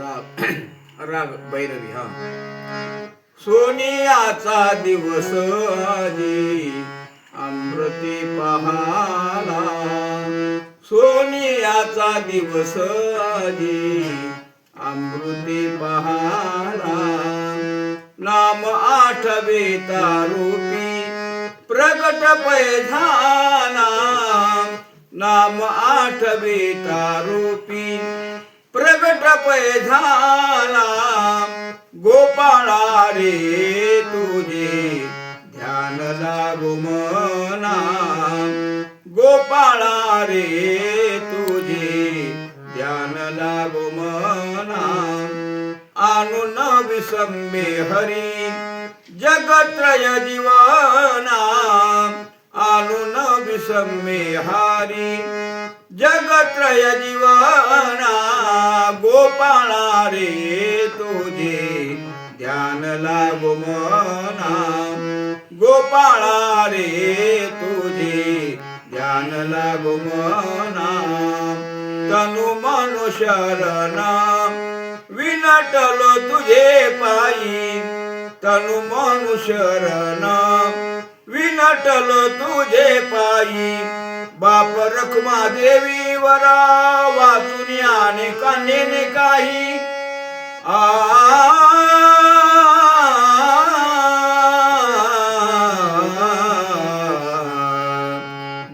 राग भैरवी. हा. सोनियाचा दिवस आजी अमृती पहाला, सोनियाचा दिवस आजी अमृती पहाला. नाम आठविता रूपी प्रगट पैधाना, नाम आठविता रूपी प्रगट पैधाना. गोपाळा रे तुझे ध्यान लागू मना, गोपाळा रे तुझे ध्यान लागू मना. आणून विसंबे हरी जगत्रय जीवना, आणून विसंबे हरी जगत्रय जीवना. गोपाळा रे तुझे ध्यान लागू मना, गोपाळा रे तुझे ध्यान लागू मना. तनु मनु शरण विनटलो तुझे पायी, तनु मनु शरण विनटलो तुझे पायी. बाप रखमा देवी वरा वाचून आने कान्हेने काही.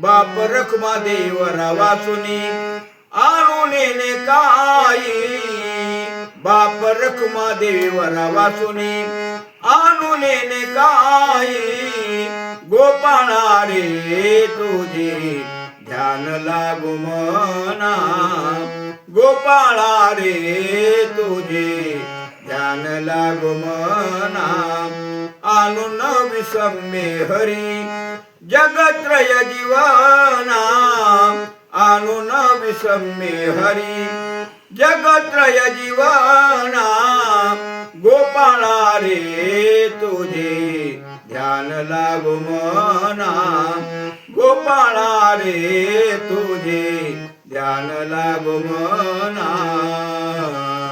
बाप रखमा देवरा वाचुनी आणून ने काही, बाप रखमा देवरा वाचुनी आणून ने काही. गोपाळा रे तुझे ध्यान लागू मना, गोपाळा रे तुझे ध्यान लागू मना. आणून विसंबे हरी जगत्रय जीवना, आणून विसंबे हरी जगत्रय जीवना. गोपाळा रे तुझे ध्यान लागू मना, गोपाळा रे तुझे ध्यान लागू मना.